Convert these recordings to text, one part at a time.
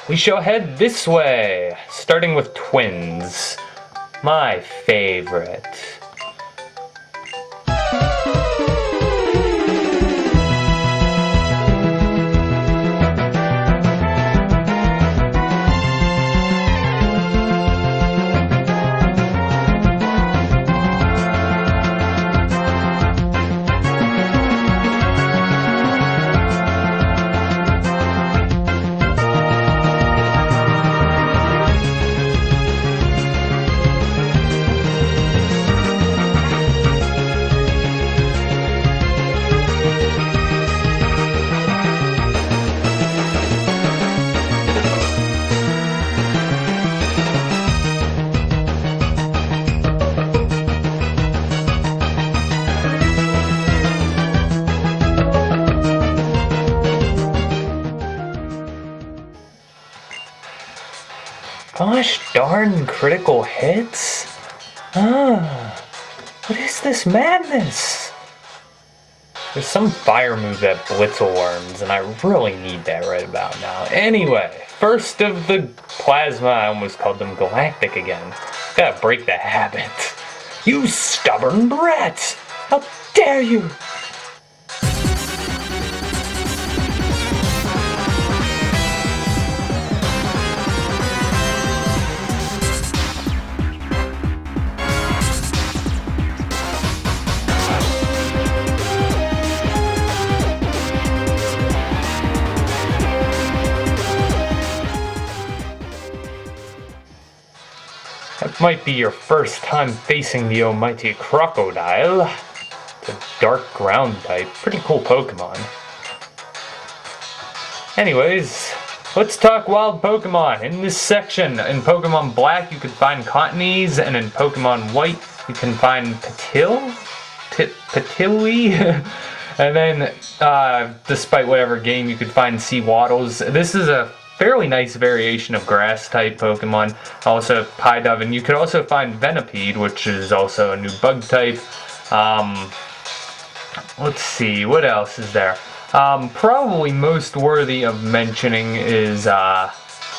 we shall head this way, starting with twins. My favorite. Gosh darn critical hits? What is this madness? There's some fire move that Blitzel learns, and I really need that right about now. Anyway, first of the Plasma, I almost called them Galactic again. Gotta break the habit. You stubborn brat! How dare you! That might be your first time facing the almighty crocodile. It's a dark ground type. Pretty cool Pokemon. Anyways, let's talk wild Pokemon. In this section, in Pokemon Black, you can find Cottonese, and in Pokemon White, you can find Patilli. And then, despite whatever game, you could find Seawattles. This is a fairly nice variation of grass-type Pokemon. Also, Pidove, and you could also find Venipede, which is also a new bug type. Let's see, what else is there? Probably most worthy of mentioning is,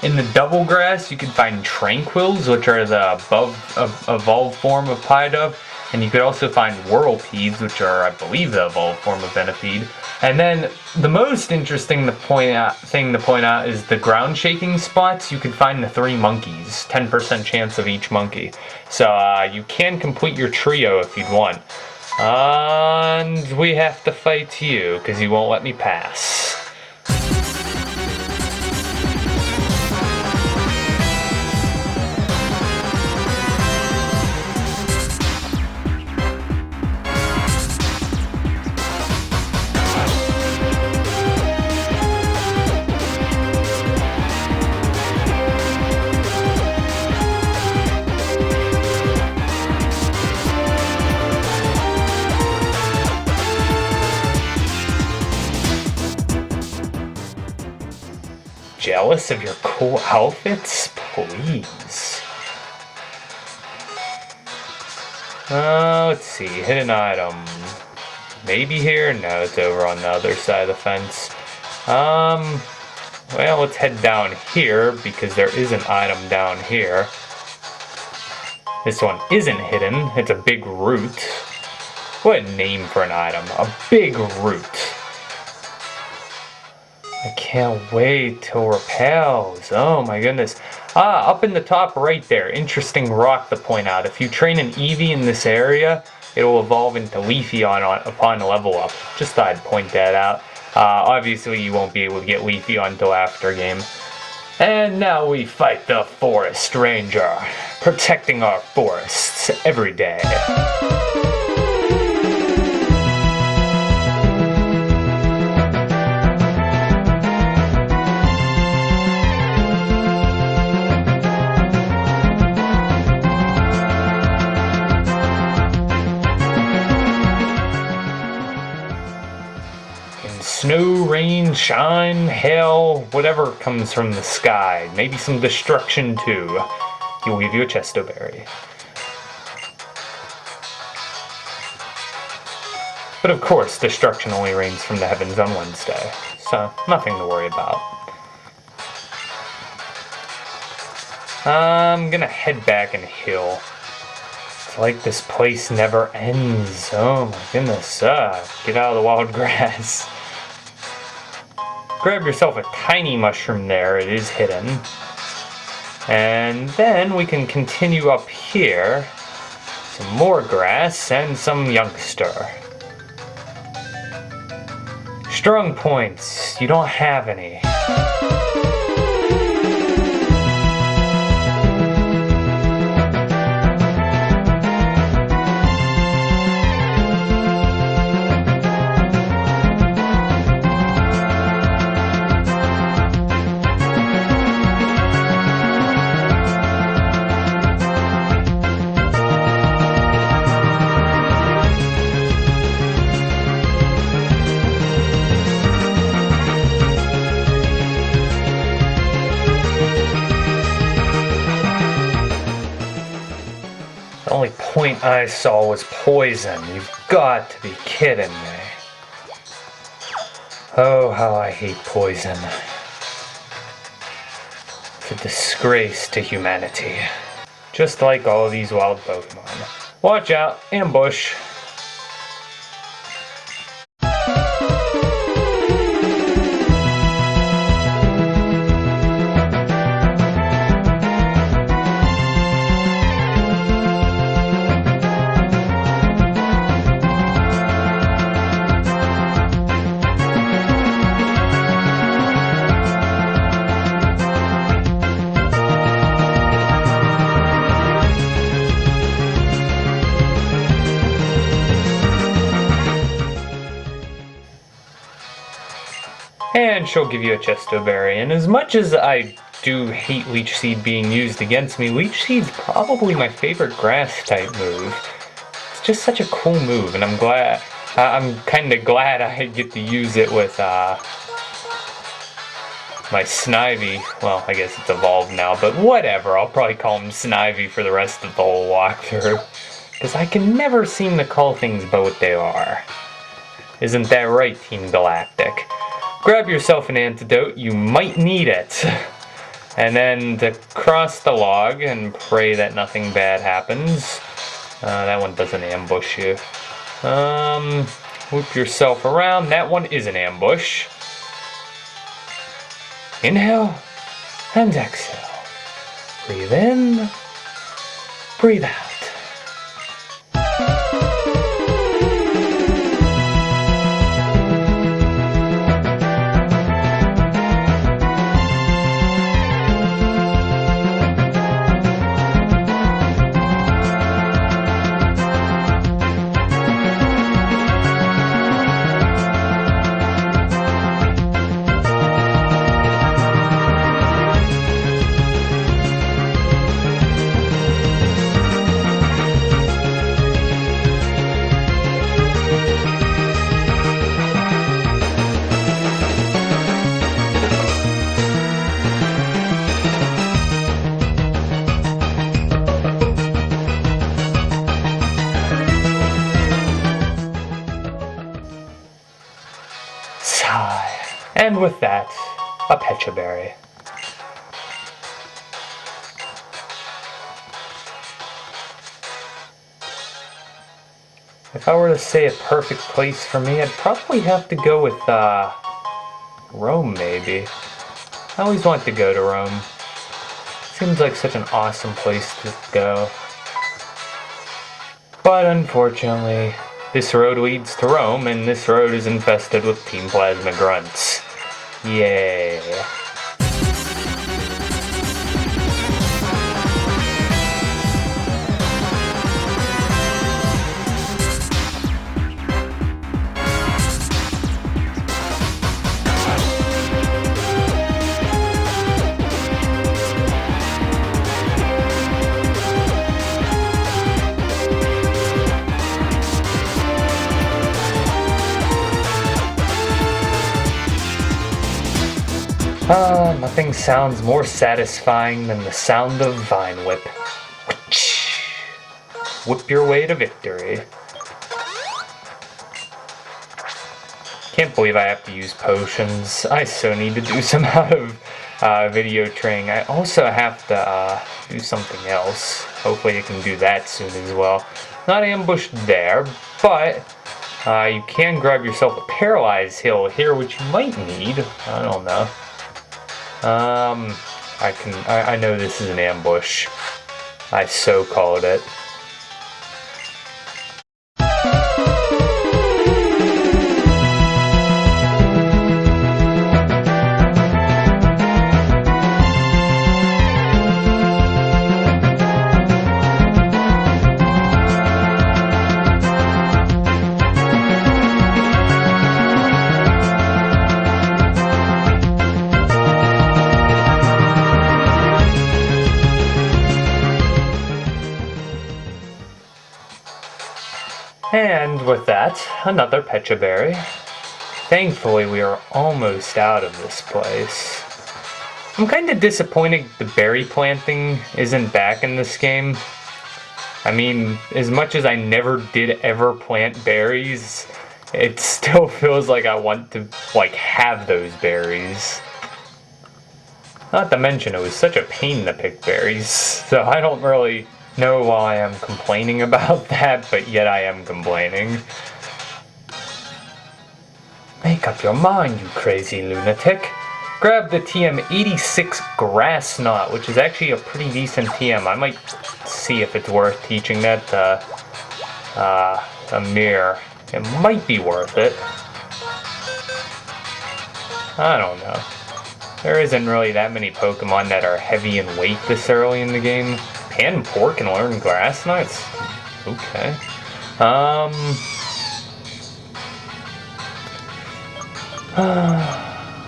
in the double grass, you can find Tranquils, which are the evolved form of Pidove. And you could also find Whirlpedes, which are, I believe, the evolved form of Venipede. And then the most interesting thing to point out is the ground shaking spots. You can find the 3 monkeys, 10% chance of each monkey. So you can complete your trio if you'd want. And we have to fight you, because you won't let me pass. Jealous of your cool outfits? Please. Let's see, hidden item. Maybe here? No, it's over on the other side of the fence. Well, let's head down here, because there is an item down here. This one isn't hidden, it's a big root. What a name for an item, a big root. I can't wait till repels. Oh my goodness. Up in the top right there, interesting rock to point out. If you train an Eevee in this area, it will evolve into Leafy upon level up. Just thought I'd point that out. Obviously you won't be able to get Leafy until after game. And now we fight the Forest Ranger, protecting our forests every day. Snow, rain, shine, hail, whatever comes from the sky. Maybe some destruction too. He will give you a Chesto Berry. But of course, destruction only rains from the heavens on Wednesday, so nothing to worry about. I'm gonna head back and heal. It's like this place never ends. Oh my goodness. Get out of the wild grass. Grab yourself a tiny mushroom there. It is hidden. And then we can continue up here. Some more grass and some youngster. Strong points. You don't have any. The only point I saw was poison. You've got to be kidding me. Oh, how I hate poison. It's a disgrace to humanity. Just like all these wild Pokemon. Watch out, ambush. And she'll give you a Chesto Berry. And as much as I do hate Leech Seed being used against me, Leech Seed's probably my favorite grass type move. It's just such a cool move, and I'm kind of glad I get to use it with my Snivy. Well, I guess it's evolved now, but whatever. I'll probably call him Snivy for the rest of the whole walkthrough. Because I can never seem to call things by what they are. Isn't that right, Team Galactic? Grab yourself an antidote, you might need it. And then to cross the log and pray that nothing bad happens. That one doesn't ambush you. Loop yourself around, that one is an ambush. Inhale and exhale. Breathe in, breathe out. And with that, a Pecha Berry. If I were to say a perfect place for me, I'd probably have to go with Rome, maybe. I always wanted to go to Rome. Seems like such an awesome place to go. But unfortunately, this road leads to Rome, and this road is infested with Team Plasma Grunts. Yay. Nothing sounds more satisfying than the sound of Vine Whip. Whip your way to victory. Can't believe I have to use potions. I so need to do some out of video training. I also have to do something else. Hopefully I can do that soon as well. Not ambushed there, but you can grab yourself a paralyzed heal here, which you might need. I don't know. I know this is an ambush. I so called it. And with that, another Pecha Berry. Thankfully, we are almost out of this place. I'm kind of disappointed the berry planting isn't back in this game. I mean, as much as I never did ever plant berries, it still feels like I want to, like, have those berries. Not to mention, it was such a pain to pick berries, so I don't really know why I'm complaining about that, but yet I am complaining. Make up your mind, you crazy lunatic. Grab the TM86 Grass Knot, which is actually a pretty decent TM. I might see if it's worth teaching that to Amir. It might be worth it. I don't know. There isn't really that many Pokemon that are heavy in weight this early in the game. Pan Pork can learn Grass Nuts? Okay.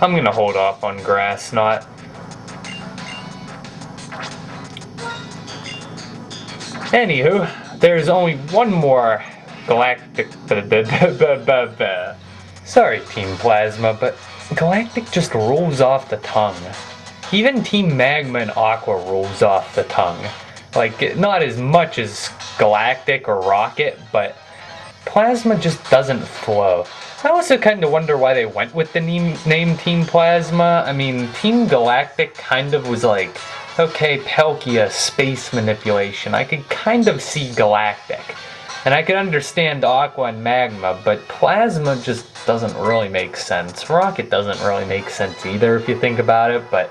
I'm gonna hold off on Grass Knot. Anywho, there's only one more Galactic... Sorry, Team Plasma, but Galactic just rolls off the tongue. Even Team Magma and Aqua rolls off the tongue. Like, not as much as Galactic or Rocket, but Plasma just doesn't flow. I also kind of wonder why they went with the name Team Plasma. I mean, Team Galactic kind of was like, okay, Palkia, space manipulation. I could kind of see Galactic. And I could understand Aqua and Magma, but Plasma just doesn't really make sense. Rocket doesn't really make sense either if you think about it, but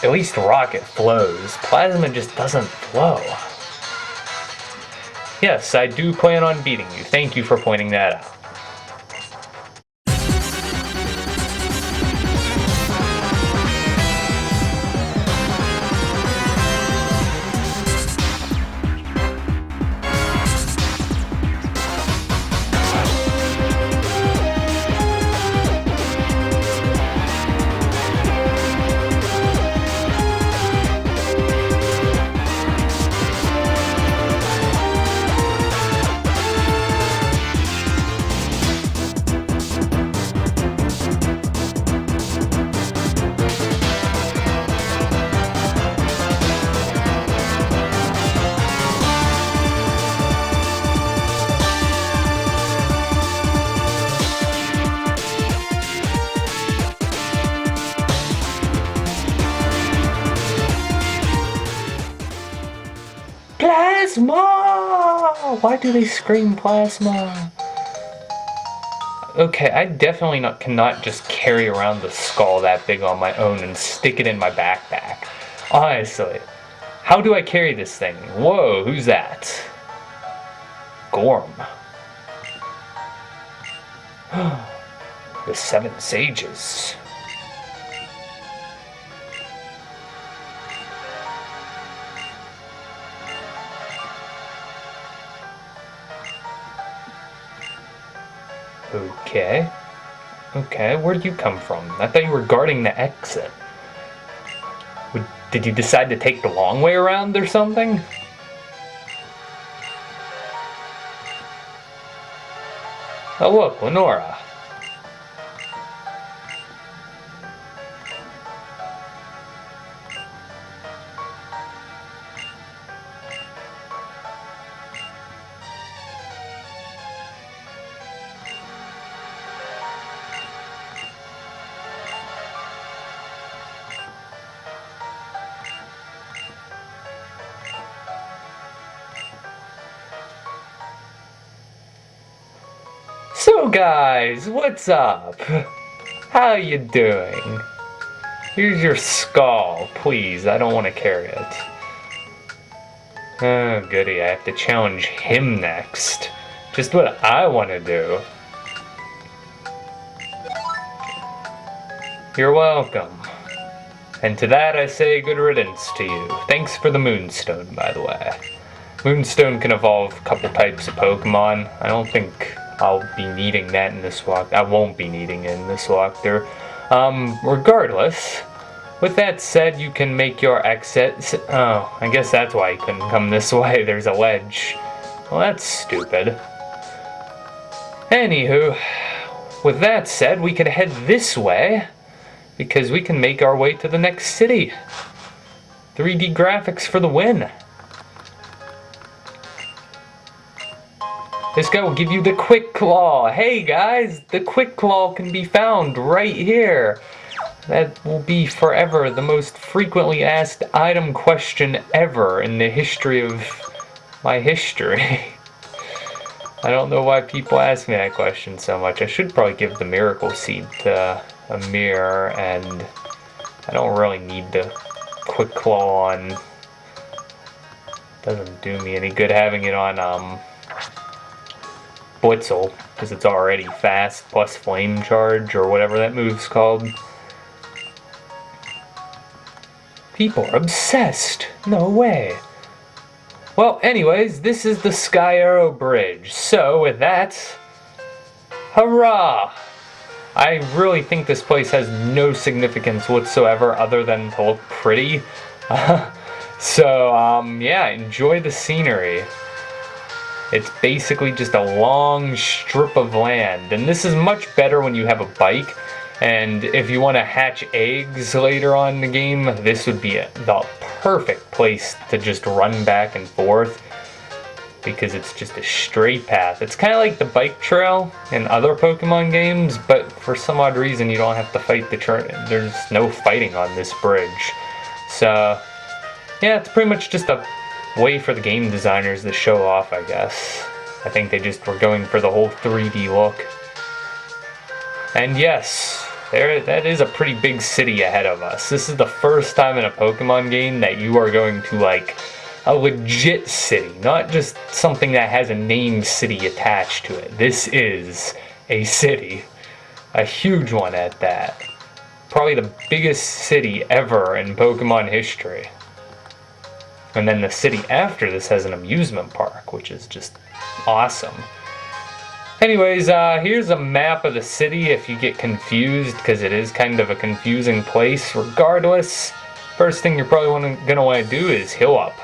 at least Rocket flows. Plasma just doesn't flow. Yes, I do plan on beating you. Thank you for pointing that out. Plasma! Why do they scream Plasma? Okay, I definitely cannot just carry around the skull that big on my own and stick it in my backpack. Honestly, how do I carry this thing? Whoa, who's that? Gorm. The Seven Sages. Okay. Okay, where'd you come from? I thought you were guarding the exit. Did you decide to take the long way around or something? Oh look, Lenora. Yo guys, what's up? How you doing? Here's your skull, please, I don't want to carry it. Oh goody, I have to challenge him next. Just what I want to do. You're welcome. And to that I say good riddance to you. Thanks for the Moonstone, by the way. Moonstone can evolve a couple types of Pokemon. I don't think I'll be needing that in this walk. I won't be needing it in this walkthrough. Regardless, with that said, you can make your exit. Oh, I guess that's why you couldn't come this way. There's a ledge. Well, that's stupid. Anywho, with that said, we could head this way, because we can make our way to the next city. 3D graphics for the win. This guy will give you the Quick Claw. Hey guys, the Quick Claw can be found right here. That will be forever the most frequently asked item question ever in the history of my history. I don't know why people ask me that question so much. I should probably give the Miracle Seed to Amir, and I don't really need the Quick Claw on. Doesn't do me any good having it on Blitzel, because it's already fast plus Flame Charge or whatever that move's called. People are obsessed. No way. Well, anyways, this is the Skyarrow Bridge. So with that, hurrah! I really think this place has no significance whatsoever other than to look pretty. Yeah, enjoy the scenery. It's basically just a long strip of land, and this is much better when you have a bike. And if you want to hatch eggs later on in the game, this would be the perfect place to just run back and forth, because it's just a straight path. It's kind of like the bike trail in other Pokemon games, but for some odd reason you don't have to fight the trail. There's no fighting on this bridge. So yeah, it's pretty much just a way for the game designers to show off, I guess. I think they just were going for the whole 3D look. And yes, that is a pretty big city ahead of us. This is the first time in a Pokemon game that you are going to, like, a legit city, not just something that has a named city attached to it. This is a city, a huge one at that. Probably the biggest city ever in Pokemon history. And then the city after this has an amusement park, which is just awesome. Anyways, here's a map of the city if you get confused, because it is kind of a confusing place. Regardless, first thing you're probably going to want to do is heal up.